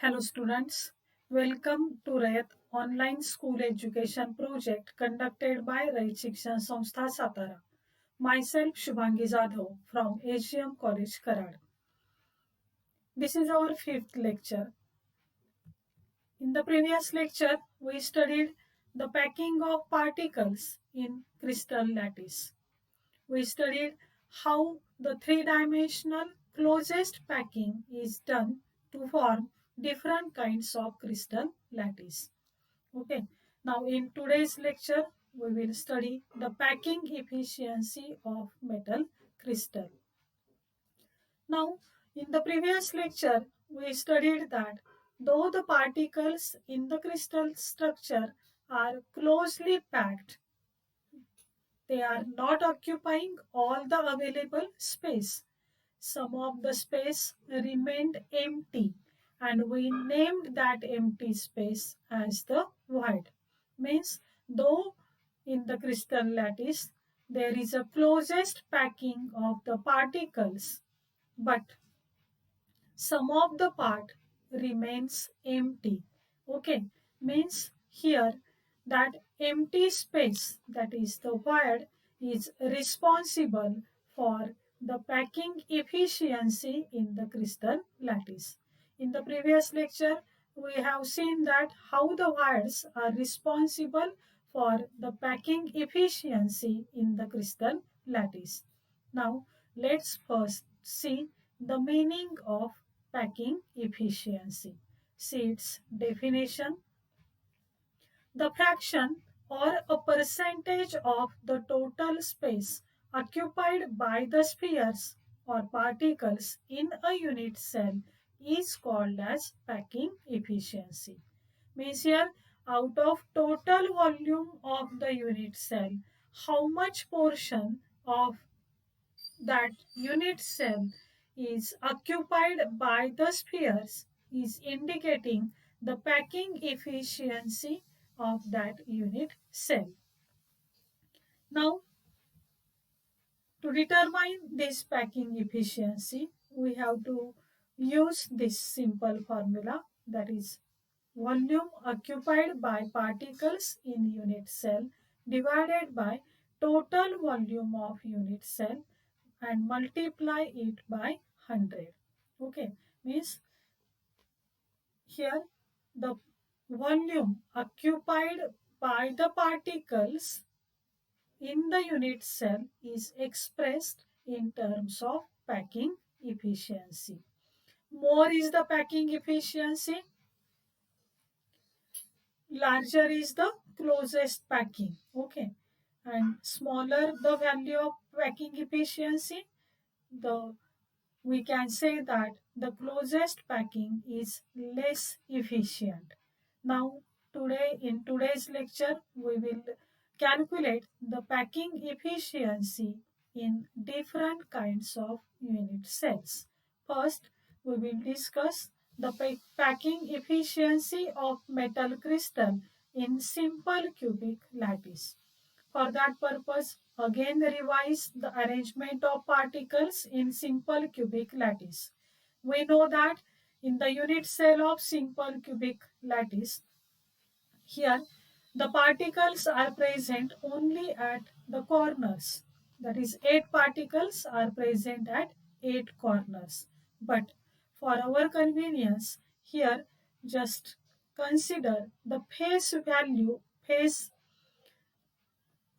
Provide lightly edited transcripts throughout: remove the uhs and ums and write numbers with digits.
Hello students, welcome to Rayat online school education project conducted by Rayat Shikshan Samstha Satara. Myself Shubhangi Jadhav from AGM College Karad. This is our fifth lecture. In the previous lecture, we studied the packing of particles in crystal lattice. We studied how the three-dimensional closest packing is done to form different kinds of crystal lattice. Okay, now in today's lecture, we will study the packing efficiency of metal crystal. Now, in the previous lecture, we studied that though the particles in the crystal structure are closely packed, they are not occupying all the available space. Some of the space remained empty, and we named that empty space as the void. Means, though in the crystal lattice there is a closest packing of the particles, but some of the part remains empty. Okay, means here that empty space, that is the void, is responsible for the packing efficiency in the crystal lattice. In the previous lecture, we have seen that how the voids are responsible for the packing efficiency in the crystal lattice. Now, let's first see the meaning of packing efficiency. See its definition. The fraction or a percentage of the total space occupied by the spheres or particles in a unit cell is called as packing efficiency. Means here, out of total volume of the unit cell, how much portion of that unit cell is occupied by the spheres is indicating the packing efficiency of that unit cell. Now, to determine this packing efficiency, we have to use this simple formula, that is volume occupied by particles in unit cell divided by total volume of unit cell and multiply it by 100. Okay, means here the volume occupied by the particles in the unit cell is expressed in terms of packing efficiency. More is the packing efficiency, larger is the closest packing. Okay, and smaller the value of packing efficiency, the we can say that the closest packing is less efficient. Now, in today's lecture, we will calculate the packing efficiency in different kinds of unit cells. First, we will discuss the packing efficiency of metal crystal in simple cubic lattice. For that purpose, again revise the arrangement of particles in simple cubic lattice. We know that in the unit cell of simple cubic lattice, here the particles are present only at the corners. That is, 8 particles are present at 8 corners. But for our convenience, here just consider the face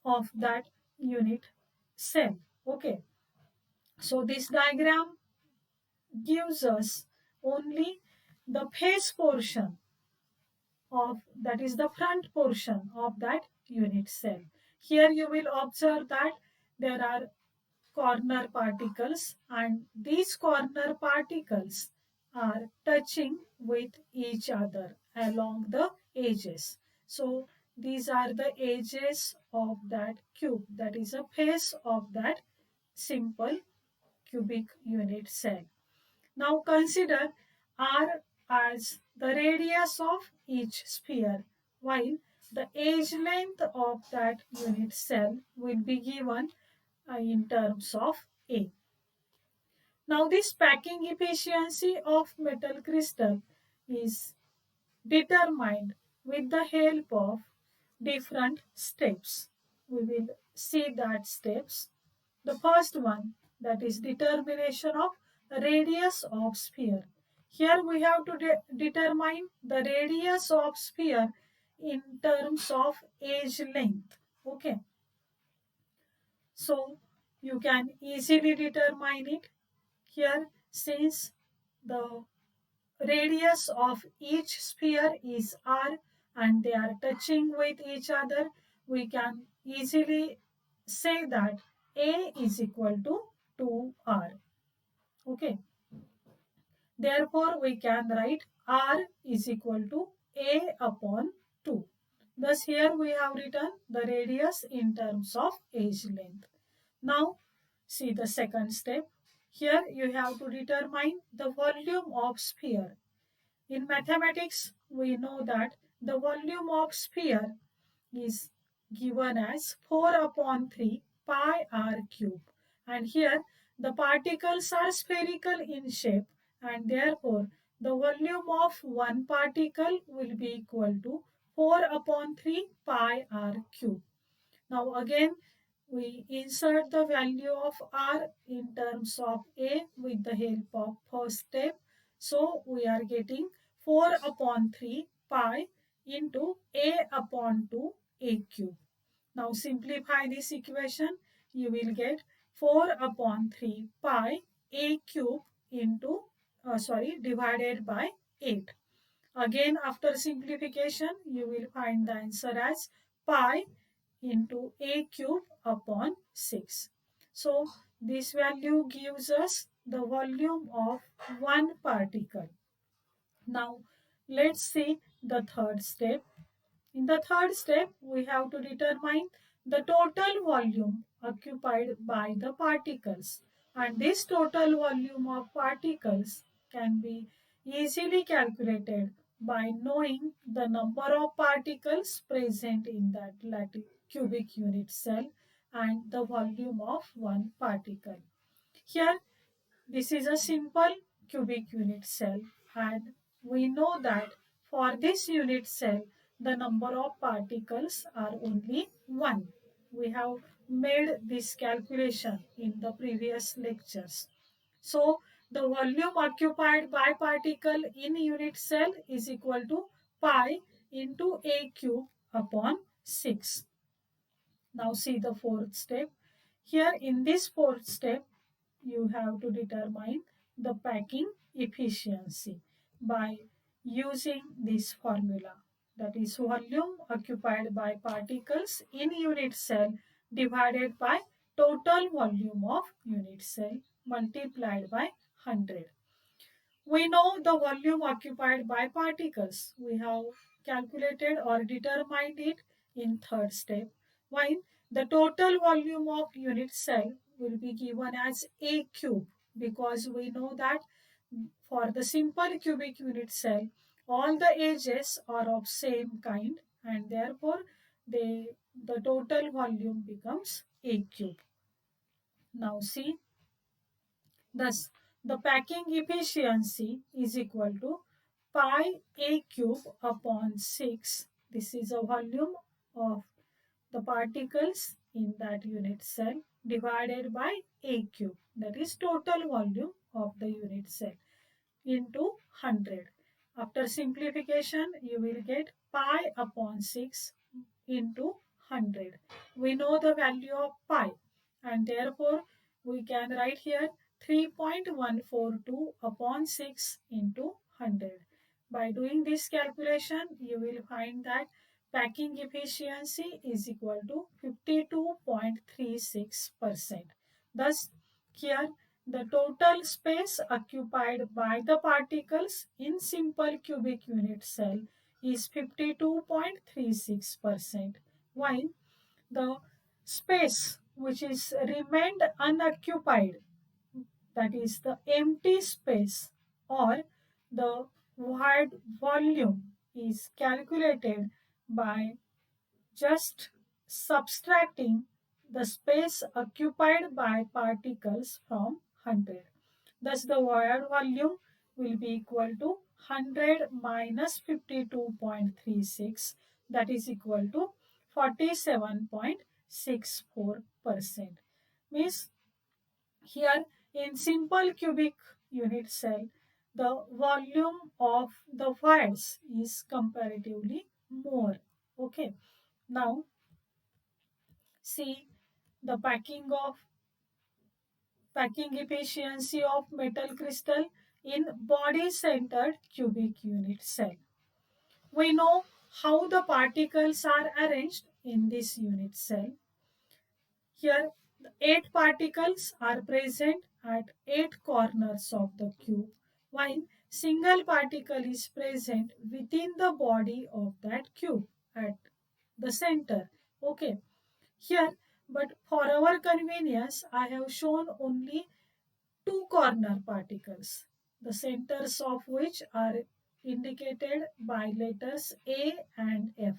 of that unit cell. Okay, so this diagram gives us only the face portion of, that is the front portion of that unit cell. Here you will observe that there are corner particles, and these corner particles are touching with each other along the edges. So these are the edges of that cube, that is a face of that simple cubic unit cell. Now consider R as the radius of each sphere, while the edge length of that unit cell will be given in terms of A. Now this packing efficiency of metal crystal is determined with the help of different steps. We will see that steps. The first one, that is determination of radius of sphere. Here we have to determine the radius of sphere in terms of edge length. Okay, so you can easily determine it here, since the radius of each sphere is r and they are touching with each other. We can easily say that A is equal to 2r. Okay, therefore we can write r is equal to A upon 2. Thus here we have written the radius in terms of edge length. Now see the second step. Here you have to determine the volume of sphere. In mathematics, we know that the volume of sphere is given as 4 upon 3 pi r cube. And here the particles are spherical in shape, and therefore the volume of one particle will be equal to 4 upon 3 pi r cube. Now again we insert the value of r in terms of A with the help of first step. So we are getting 4 upon 3 pi into A upon 2 A cube. Now simplify this equation. You will get 4 upon 3 pi A cube into divided by 8. Again after simplification you will find the answer as pi into A cube upon 6. So this value gives us the volume of one particle. Now let's see the third step. In the third step, we have to determine the total volume occupied by the particles. And this total volume of particles can be easily calculated by knowing the number of particles present in that cubic unit cell and the volume of one particle. Here this is a simple cubic unit cell, and we know that for this unit cell the number of particles are only 1. We have made this calculation in the previous lectures. So the volume occupied by particle in unit cell is equal to pi into A cube upon 6. Now see the fourth step. Here in this fourth step, you have to determine the packing efficiency by using this formula. That is volume occupied by particles in unit cell divided by total volume of unit cell multiplied by 100. We know the volume occupied by particles. We have calculated or determined it in third step. While the total volume of unit cell will be given as A cube, because we know that for the simple cubic unit cell, all the edges are of same kind, and therefore the total volume becomes A cube. Now see, thus, the packing efficiency is equal to pi A cube upon 6. This is a volume of the particles in that unit cell divided by A cube. That is total volume of the unit cell into 100. After simplification, you will get pi upon 6 into 100. We know the value of pi, and therefore we can write here 3.142 upon 6 into 100. By doing this calculation, you will find that packing efficiency is equal to 52.36%. Thus, here the total space occupied by the particles in simple cubic unit cell is 52.36%, while the space which is remained unoccupied, that is the empty space or the void volume, is calculated by just subtracting the space occupied by particles from 100. Thus the void volume will be equal to 100 minus 52.36, that is equal to 47.64%. Means here in simple cubic unit cell, the volume of the wires is comparatively more. Okay. Now see the packing efficiency of metal crystal in body-centered cubic unit cell. We know how the particles are arranged in this unit cell. Here, the 8 particles are present at 8 corners of the cube, while single particle is present within the body of that cube at the center. Okay, here, but for our convenience, I have shown only two corner particles, the centers of which are indicated by letters A and F.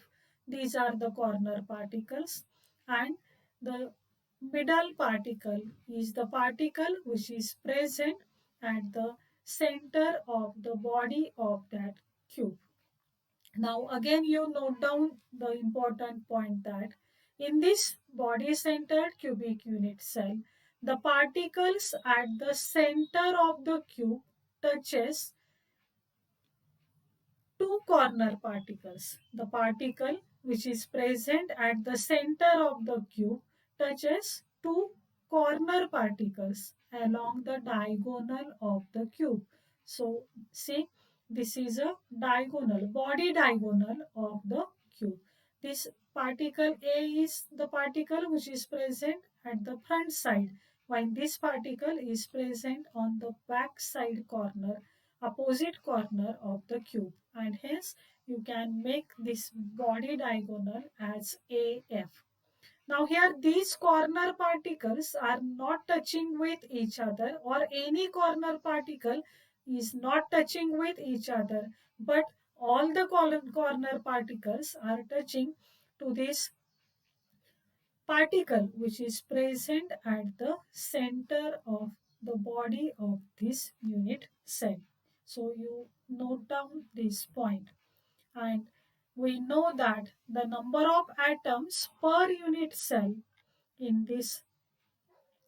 These are the corner particles, and the middle particle is the particle which is present at the center of the body of that cube. Now again you note down the important point that in this body-centered cubic unit cell, the particles at the center of the cube touches two corner particles. The particle which is present at the center of the cube touches two corner particles along the diagonal of the cube. So see, this is a diagonal, body diagonal of the cube. This particle A is the particle which is present at the front side, while this particle is present on the back side corner, opposite corner of the cube, and hence you can make this body diagonal as AF. Now here these corner particles are not touching with each other, or any corner particle is not touching with each other, but all the corner particles are touching to this particle which is present at the center of the body of this unit cell. So you note down this point, and we know that the number of atoms per unit cell in this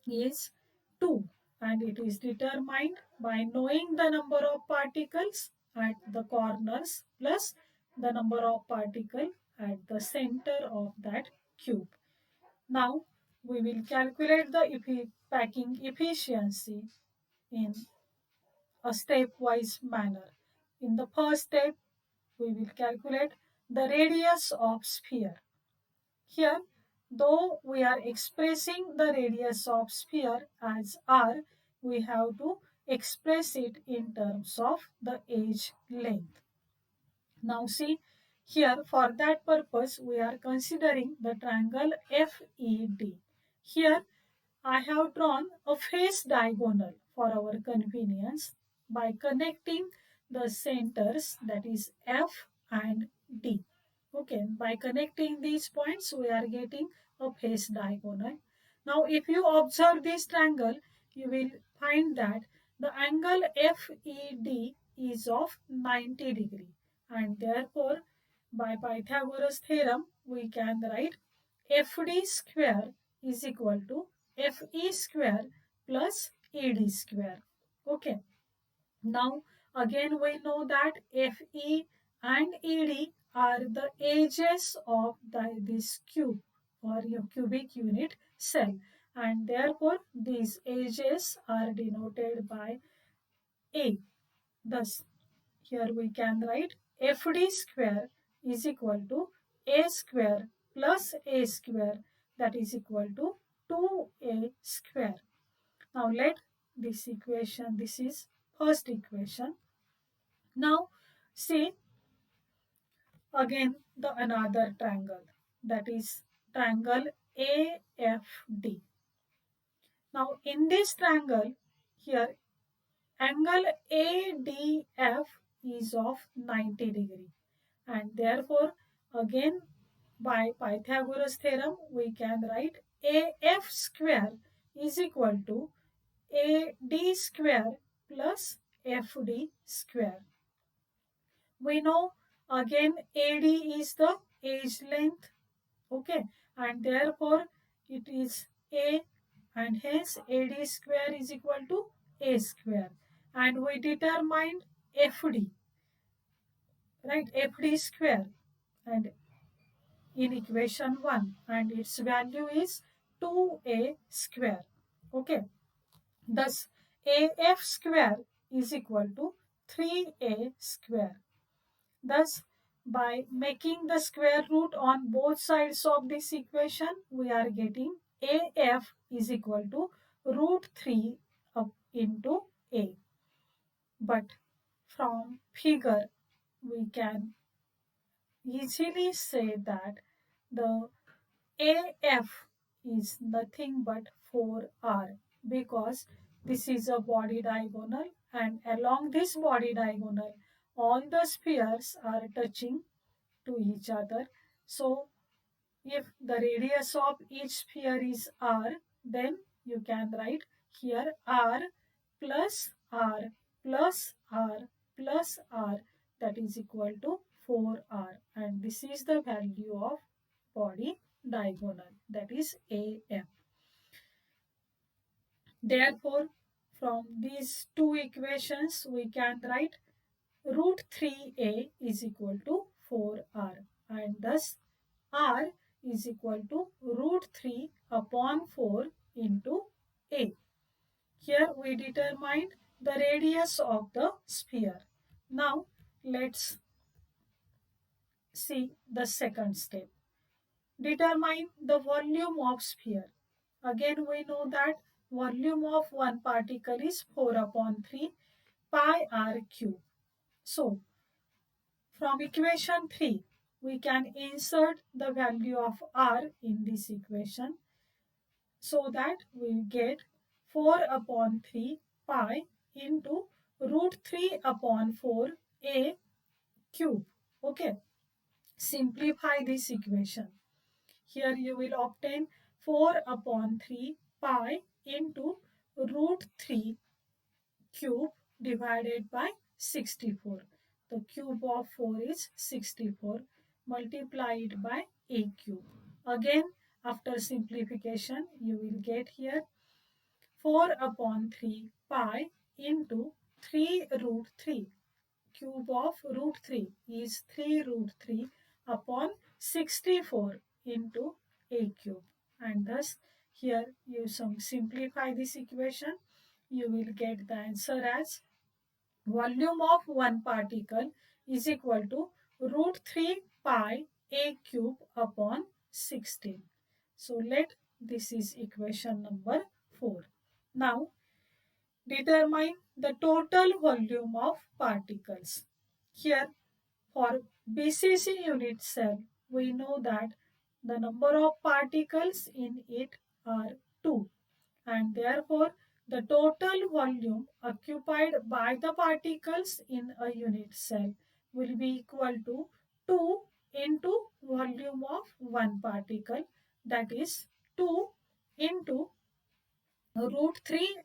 is 2, and it is determined by knowing the number of particles at the corners plus the number of particles at the center of that cube. Now we will calculate the packing efficiency in a stepwise manner. In the first step, we will calculate the radius of sphere. Here, though we are expressing the radius of sphere as r, we have to express it in terms of the edge length. Now see, here for that purpose we are considering the triangle FED. Here I have drawn a face diagonal for our convenience by connecting the centers, that is F and D. Okay, by connecting these points we are getting a face diagonal. Now if you observe this triangle, you will find that the angle FED is of 90 degree, and therefore by Pythagoras theorem we can write FD square is equal to FE square plus ED square. Okay. Now again we know that FE and ED are the edges of this cube or your cubic unit cell, and therefore these edges are denoted by A. Thus here we can write FD square is equal to A square plus A square, that is equal to 2A square. Now let this equation, this is first equation. Now see again the another triangle, that is triangle AFD. Now in this triangle here angle ADF is of 90 degree, and therefore again by Pythagoras theorem we can write AF square is equal to AD square plus FD square. We know again AD is the edge length, okay, and therefore it is A, and hence AD square is equal to A square. And we determined FD, right, FD square, and in equation 1, and its value is 2A square, okay. Thus AF square is equal to 3A square. Thus, by making the square root on both sides of this equation, we are getting AF is equal to root 3 up into A. But from figure, we can easily say that the AF is nothing but 4R, because this is a body diagonal, and along this body diagonal all the spheres are touching to each other. So if the radius of each sphere is R, then you can write here R plus R plus R plus R, that is equal to 4R, and this is the value of body diagonal, that is AF. Therefore, from these two equations we can write root 3A is equal to 4R, and thus R is equal to root 3 upon 4 into A. Here we determined the radius of the sphere. Now let's see the second step. Determine the volume of sphere. Again we know that volume of one particle is 4 upon 3 pi r cube. So from equation 3, we can insert the value of r in this equation, so that we get 4 upon 3 pi into root 3 upon 4 a cube. Okay, simplify this equation. Here you will obtain 4 upon 3 pi into root 3 cube divided by 64. The cube of 4 is 64. Multiply it by a cube. Again, after simplification, you will get here 4 upon 3 pi into 3 root 3. Cube of root 3 is 3 root 3 upon 64 into a cube. And thus, here you simplify this equation, you will get the answer as volume of one particle is equal to root 3 pi a cube upon 16. So let this is equation number 4. Now determine the total volume of particles. Here for BCC unit cell, we know that the number of particles in it are 2, and therefore the total volume occupied by the particles in a unit cell will be equal to 2 into volume of one particle, that is 2 into root 3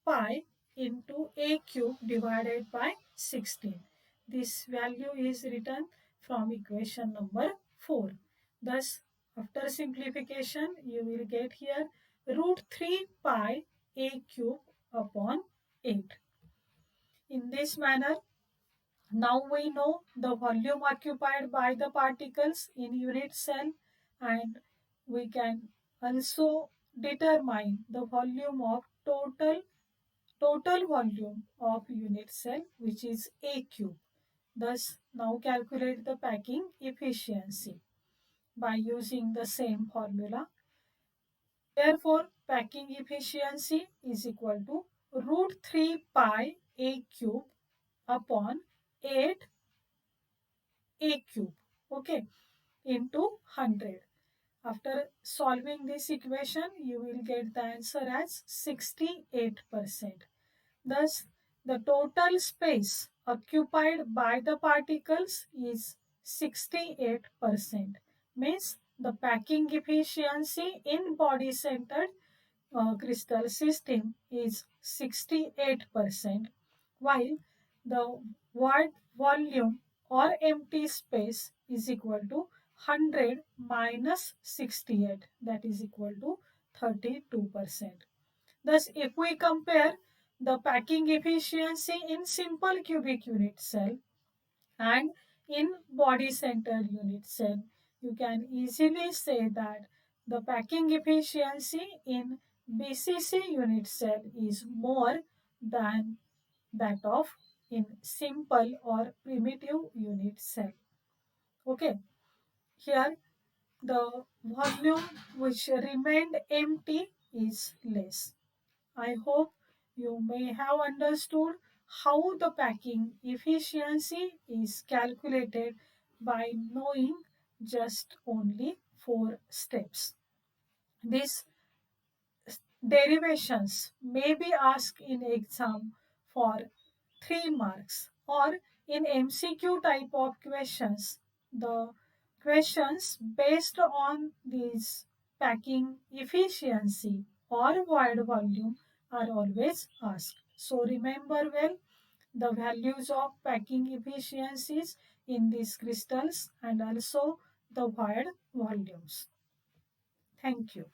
pi into a cube divided by 16. This value is written from equation number 4. Thus, after simplification, you will get here root 3 pi a cube upon 8. In this manner, now we know the volume occupied by the particles in unit cell, and we can also determine the volume of total volume of unit cell, which is a cube. Thus, now calculate the packing efficiency by using the same formula. Therefore, packing efficiency is equal to root 3 pi a cube upon 8 a cube, okay, into 100. After solving this equation, you will get the answer as 68%. Thus, the total space occupied by the particles is 68%. Means the packing efficiency in body-centered crystal system is 68%, while the void volume or empty space is equal to 100 minus 68, that is equal to 32%. Thus, if we compare the packing efficiency in simple cubic unit cell and in body center unit cell, you can easily say that the packing efficiency in BCC unit cell is more than that of in simple or primitive unit cell. Okay, here the volume which remained empty is less. I hope you may have understood how the packing efficiency is calculated by knowing just only 4 steps. These derivations may be asked in exam for 3 marks or in MCQ type of questions. The questions based on these packing efficiency or void volume are always asked. So remember well the values of packing efficiencies in these crystals and also the void volumes. Thank you.